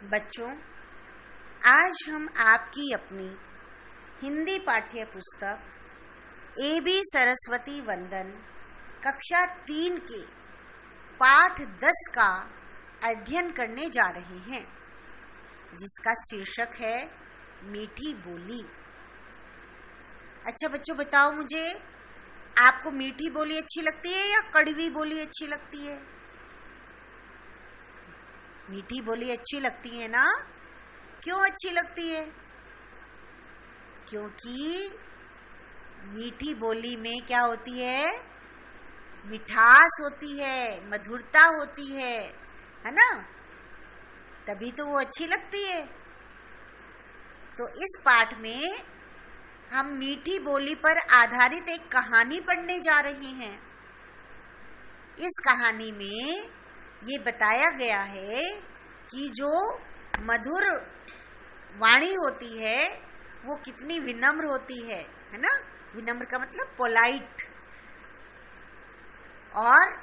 बच्चों, आज हम आपकी अपनी हिंदी पाठ्य पुस्तक ए.बी. सरस्वती वंदन कक्षा 3 के पाठ 10 का अध्ययन करने जा रहे हैं, जिसका शीर्षक है मीठी बोली। अच्छा बच्चों, बताओ मुझे, आपको मीठी बोली अच्छी लगती है या कड़वी बोली अच्छी लगती है? मीठी बोली अच्छी लगती है ना? क्यों अच्छी लगती है? क्योंकि मीठी बोली में क्या होती है? मिठास होती है, मधुरता होती है ना? तभी तो वो अच्छी लगती है। तो इस पाठ में हम मीठी बोली पर आधारित एक कहानी पढ़ने जा रहे हैं। इस कहानी में ये बताया गया है कि जो मधुर वाणी होती है वो कितनी विनम्र होती है ना? विनम्र का मतलब पोलाइट। और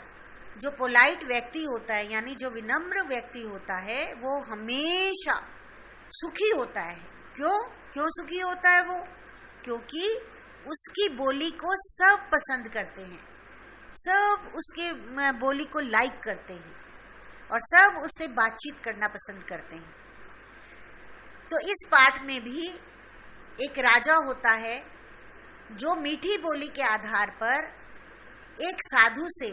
जो पोलाइट व्यक्ति होता है, यानी जो विनम्र व्यक्ति होता है, वो हमेशा सुखी होता है। क्यों सुखी होता है वो? क्योंकि उसकी बोली को सब पसंद करते हैं, सब उसके बोली को लाइक करते हैं और सब उससे बातचीत करना पसंद करते हैं। तो इस पाठ में भी एक राजा होता है जो मीठी बोली के आधार पर एक साधु से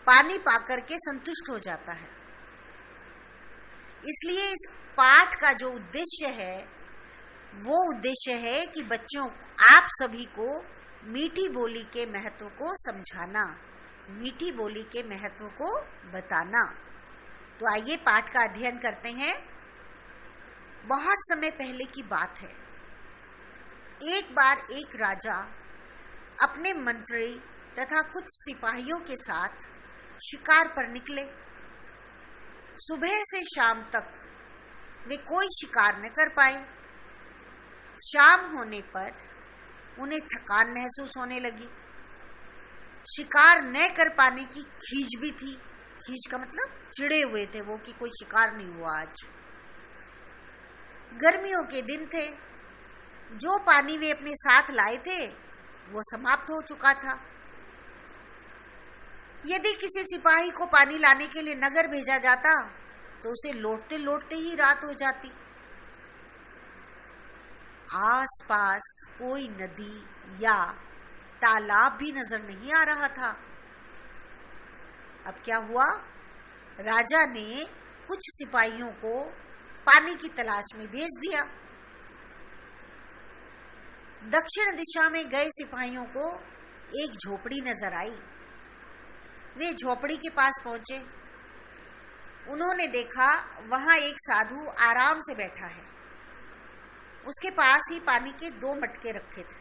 पानी पाकर के संतुष्ट हो जाता है। इसलिए इस पाठ का जो उद्देश्य है वो उद्देश्य है कि बच्चों, आप सभी को मीठी बोली के महत्व को समझाना, मीठी बोली के महत्व को बताना। तो आइए पाठ का अध्ययन करते हैं। बहुत समय पहले की बात है। एक बार एक राजा अपने मंत्री तथा कुछ सिपाहियों के साथ शिकार पर निकले। सुबह से शाम तक वे कोई शिकार न कर पाए। शाम होने पर उन्हें थकान महसूस होने लगी। शिकार न कर पाने की खीज भी थी। खीज का मतलब चिढ़े हुए थे वो कि कोई शिकार नहीं हुआ आज। गर्मियों के दिन थे। जो पानी वे अपने साथ लाए थे वो समाप्त हो चुका था। यदि किसी सिपाही को पानी लाने के लिए नगर भेजा जाता तो उसे लौटते लौटते ही रात हो जाती। आसपास कोई नदी या तालाब भी नजर नहीं आ रहा था। अब क्या हुआ? राजा ने कुछ सिपाहियों को पानी की तलाश में भेज दिया। दक्षिण दिशा में गए सिपाहियों को एक झोपड़ी नजर आई। वे झोपड़ी के पास पहुंचे। उन्होंने देखा वहां एक साधु आराम से बैठा है। उसके पास ही पानी के 2 मटके रखे थे।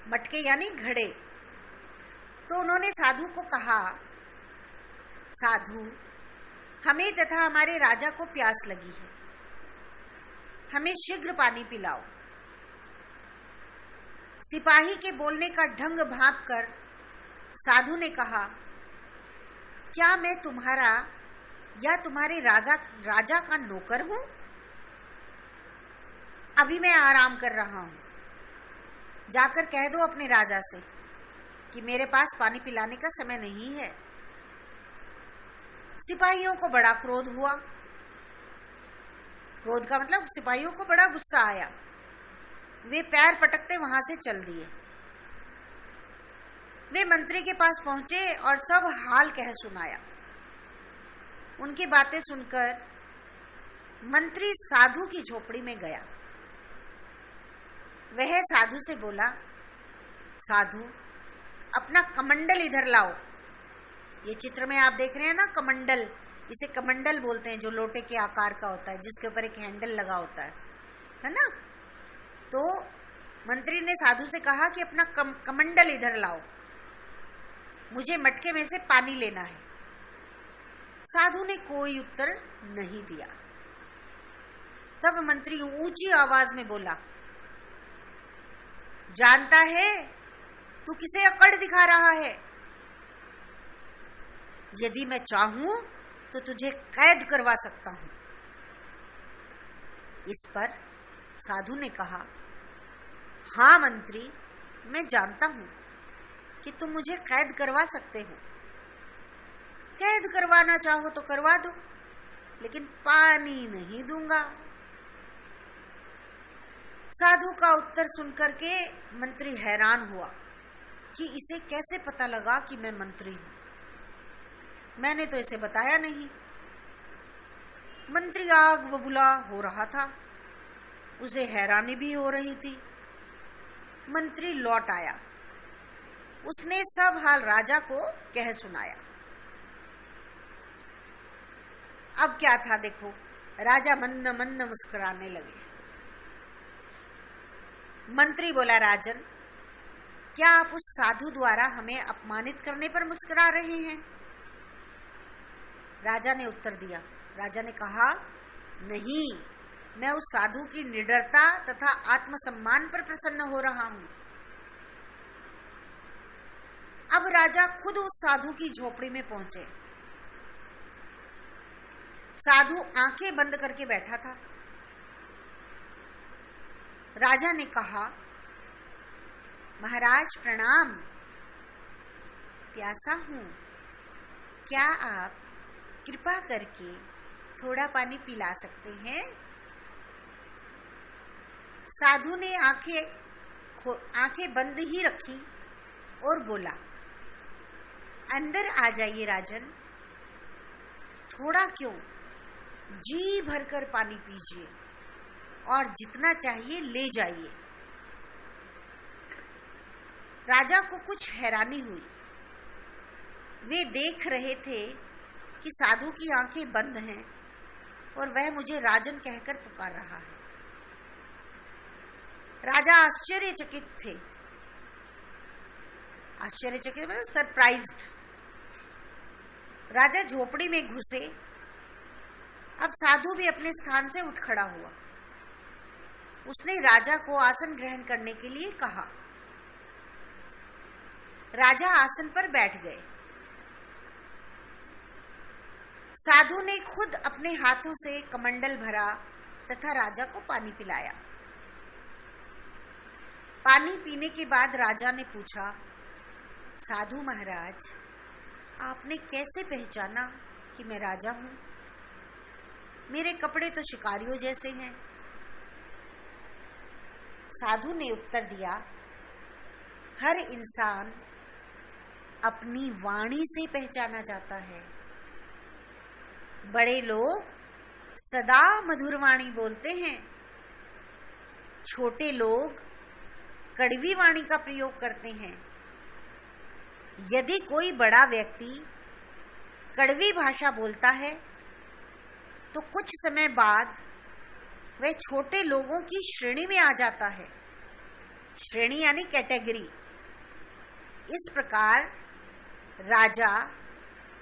मटके यानी घड़े। तो उन्होंने साधु को कहा, साधु, हमें तथा हमारे राजा को प्यास लगी है, हमें शीघ्र पानी पिलाओ। सिपाही के बोलने का ढंग भांपकर साधु ने कहा, क्या मैं तुम्हारा या तुम्हारे राजा का नौकर हूं? अभी मैं आराम कर रहा हूं। जाकर कह दो अपने राजा से कि मेरे पास पानी पिलाने का समय नहीं है। सिपाहियों को बड़ा क्रोध हुआ। क्रोध का मतलब सिपाहियों को बड़ा गुस्सा आया। वे पैर पटकते वहां से चल दिए। वे मंत्री के पास पहुंचे और सब हाल कह सुनाया। उनकी बातें सुनकर मंत्री साधु की झोपड़ी में गया। वह साधु से बोला, साधु, अपना कमंडल इधर लाओ। ये चित्र में आप देख रहे हैं ना, कमंडल। इसे कमंडल बोलते हैं, जो लोटे के आकार का होता है, जिसके ऊपर एक हैंडल लगा होता है ना? तो मंत्री ने साधु से कहा कि अपना कमंडल इधर लाओ, मुझे मटके में से पानी लेना है। साधु ने कोई उत्तर नहीं दिया। तब मंत्री ऊंची आवाज में बोला, जानता है तू किसे अकड़ दिखा रहा है? यदि मैं चाहूं तो तुझे कैद करवा सकता हूं। इस पर साधु ने कहा, हाँ मंत्री, मैं जानता हूं कि तुम मुझे कैद करवा सकते हो। कैद करवाना चाहो तो करवा दो, लेकिन पानी नहीं दूंगा। साधु का उत्तर सुनकर के मंत्री हैरान हुआ कि इसे कैसे पता लगा कि मैं मंत्री हूं, मैंने तो इसे बताया नहीं। मंत्री आग बबूला हो रहा था, उसे हैरानी भी हो रही थी। मंत्री लौट आया, उसने सब हाल राजा को कह सुनाया। अब क्या था देखो, राजा मंद मंद मुस्कुराने लगे। मंत्री बोला, राजन, क्या आप उस साधु द्वारा हमें अपमानित करने पर मुस्कुरा रहे हैं? राजा ने उत्तर दिया। राजा ने कहा, नहीं, मैं उस साधु की निडरता तथा आत्मसम्मान पर प्रसन्न हो रहा हूं। अब राजा खुद उस साधु की झोपड़ी में पहुंचे। साधु आंखें बंद करके बैठा था। राजा ने कहा, महाराज प्रणाम, प्यासा हूं, क्या आप कृपा करके थोड़ा पानी पिला सकते हैं? साधु ने आंखें बंद ही रखी और बोला, अंदर आ जाइए राजन, थोड़ा क्यों, जी भरकर पानी पीजिए और जितना चाहिए ले जाइए। राजा को कुछ हैरानी हुई। वे देख रहे थे कि साधु की आंखें बंद हैं और वह मुझे राजन कहकर पुकार रहा है। राजा आश्चर्यचकित थे। आश्चर्यचकित मतलब सरप्राइज्ड। राजा झोपड़ी में घुसे। अब साधु भी अपने स्थान से उठ खड़ा हुआ। उसने राजा को आसन ग्रहण करने के लिए कहा। राजा आसन पर बैठ गए। साधु ने खुद अपने हाथों से कमंडल भरा तथा राजा को पानी पिलाया। पानी पीने के बाद राजा ने पूछा, साधु महाराज, आपने कैसे पहचाना कि मैं राजा हूं? मेरे कपड़े तो शिकारियों जैसे हैं। साधु ने उत्तर दिया, हर इंसान अपनी वाणी से पहचाना जाता है। बड़े लोग सदा मधुर वाणी बोलते हैं, छोटे लोग कड़वी वाणी का प्रयोग करते हैं। यदि कोई बड़ा व्यक्ति कड़वी भाषा बोलता है तो कुछ समय बाद वह छोटे लोगों की श्रेणी में आ जाता है। श्रेणी यानी कैटेगरी। इस प्रकार राजा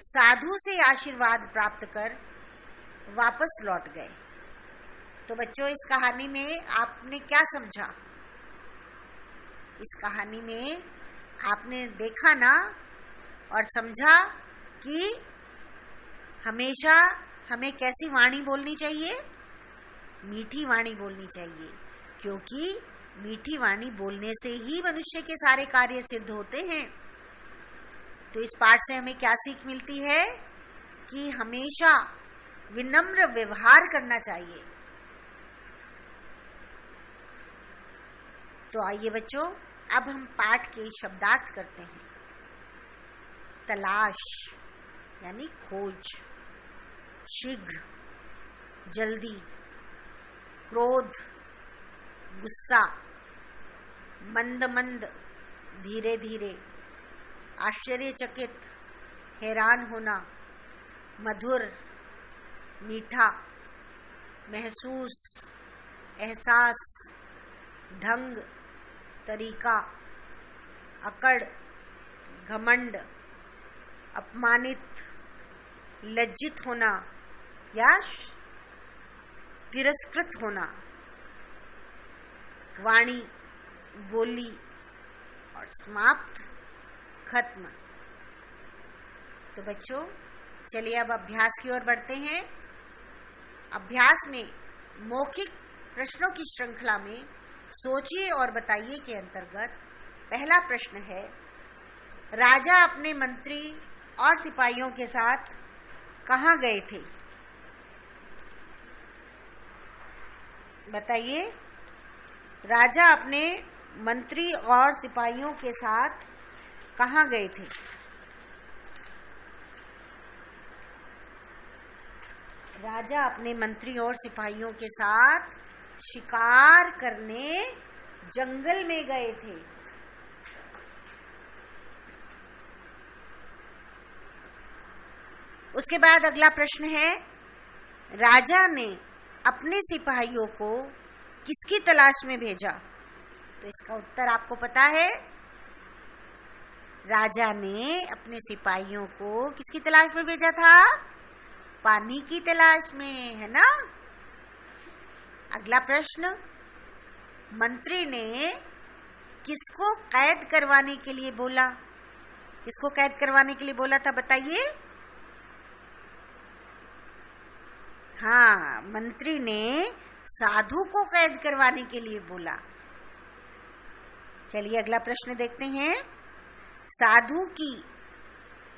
साधु से आशीर्वाद प्राप्त कर वापस लौट गए। तो बच्चों, इस कहानी में आपने क्या समझा? इस कहानी में आपने देखा ना और समझा कि हमेशा हमें कैसी वाणी बोलनी चाहिए? मीठी वाणी बोलनी चाहिए, क्योंकि मीठी वाणी बोलने से ही मनुष्य के सारे कार्य सिद्ध होते हैं। तो इस पाठ से हमें क्या सीख मिलती है? कि हमेशा विनम्र व्यवहार करना चाहिए। तो आइए बच्चों, अब हम पाठ के शब्दार्थ करते हैं। तलाश यानी खोज, शीघ्र, जल्दी, क्रोध, गुस्सा, मंद मंद, धीरे धीरे, आश्चर्यचकित, हैरान होना, मधुर, मीठा, महसूस, एहसास, ढंग, तरीका, अकड़, घमंड, अपमानित, लज्जित होना या तिरस्कृत होना, वाणी, बोली और समाप्त, खत्म। तो बच्चों, चलिए अब अभ्यास की ओर बढ़ते हैं। अभ्यास में मौखिक प्रश्नों की श्रृंखला में सोचिए और बताइए के अंतर्गत पहला प्रश्न है, राजा अपने मंत्री और सिपाहियों के साथ कहाँ गए थे? बताइए, राजा अपने मंत्री और सिपाहियों के साथ कहाँ गए थे? राजा अपने मंत्री और सिपाहियों के साथ शिकार करने जंगल में गए थे। उसके बाद अगला प्रश्न है, राजा ने अपने सिपाहियों को किसकी तलाश में भेजा? तो इसका उत्तर आपको पता है, राजा ने अपने सिपाहियों को किसकी तलाश में भेजा था? पानी की तलाश में, है ना। अगला प्रश्न, मंत्री ने किसको कैद करवाने के लिए बोला? किसको कैद करवाने के लिए बोला था, बताइए। हाँ, मंत्री ने साधु को कैद करवाने के लिए बोला। चलिए अगला प्रश्न देखते हैं।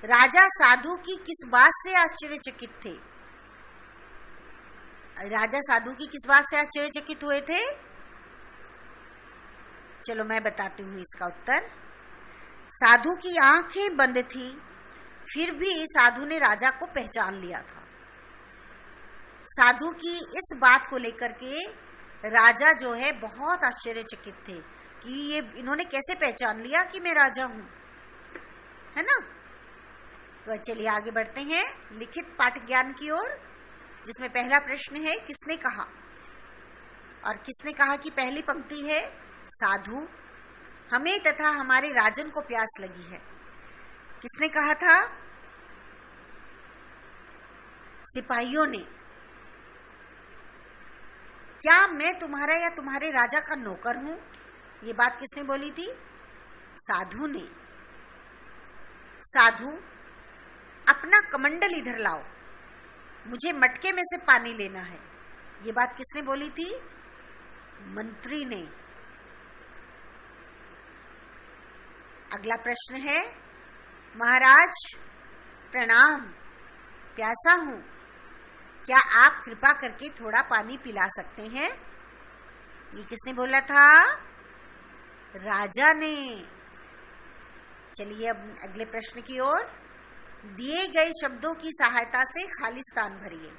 राजा साधु की किस बात से आश्चर्यचकित थे? राजा साधु की किस बात से आश्चर्यचकित हुए थे? चलो मैं बताती हूँ इसका उत्तर। साधु की आंखें बंद थी, फिर भी साधु ने राजा को पहचान लिया था। साधु की इस बात को लेकर के राजा जो है बहुत आश्चर्यचकित थे कि ये इन्होंने कैसे पहचान लिया कि मैं राजा हूं, है ना। तो चलिए आगे बढ़ते हैं लिखित पाठ ज्ञान की ओर, जिसमें पहला प्रश्न है, किसने कहा? और किसने कहा की पहली पंक्ति है, साधु, हमें तथा हमारे राजन को प्यास लगी है। किसने कहा था? सिपाहियों ने। क्या मैं तुम्हारा या तुम्हारे राजा का नौकर हूं? ये बात किसने बोली थी? साधु ने। साधु, अपना कमंडल इधर लाओ, मुझे मटके में से पानी लेना है। ये बात किसने बोली थी? मंत्री ने। अगला प्रश्न है, महाराज प्रणाम, प्यासा हूं, क्या आप कृपा करके थोड़ा पानी पिला सकते हैं? ये किसने बोला था? राजा ने। चलिए अब अगले प्रश्न की ओर। दिए गए शब्दों की सहायता से खाली स्थान भरिए।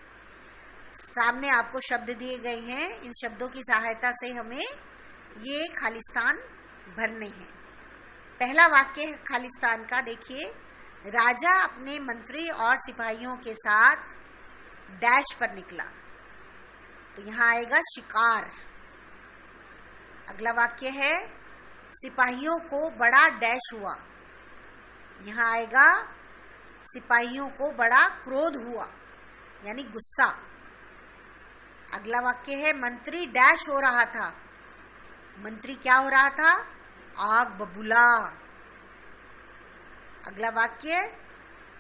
सामने आपको शब्द दिए गए हैं, इन शब्दों की सहायता से हमें ये खाली स्थान भरने हैं। पहला वाक्य है खाली स्थान का, देखिए, राजा अपने मंत्री और सिपाहियों के साथ डैश पर निकला, तो यहां आएगा शिकार। अगला वाक्य है, सिपाहियों को बड़ा डैश हुआ, यहां आएगा सिपाहियों को बड़ा क्रोध हुआ, यानी गुस्सा। अगला वाक्य है, मंत्री डैश हो रहा था, मंत्री क्या हो रहा था? आग बबूला। अगला वाक्य,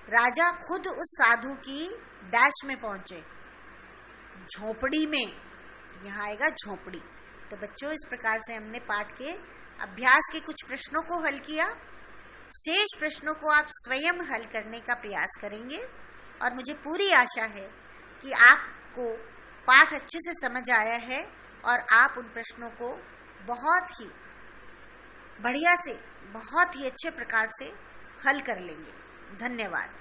राजा खुद उस साधु की डैश में पहुंचे, झोपड़ी में, यहाँ आएगा झोपड़ी। तो बच्चों, इस प्रकार से हमने पाठ के अभ्यास के कुछ प्रश्नों को हल किया। शेष प्रश्नों को आप स्वयं हल करने का प्रयास करेंगे और मुझे पूरी आशा है कि आपको पाठ अच्छे से समझ आया है और आप उन प्रश्नों को बहुत ही बढ़िया से, बहुत ही अच्छे प्रकार से हल कर लेंगे। धन्यवाद।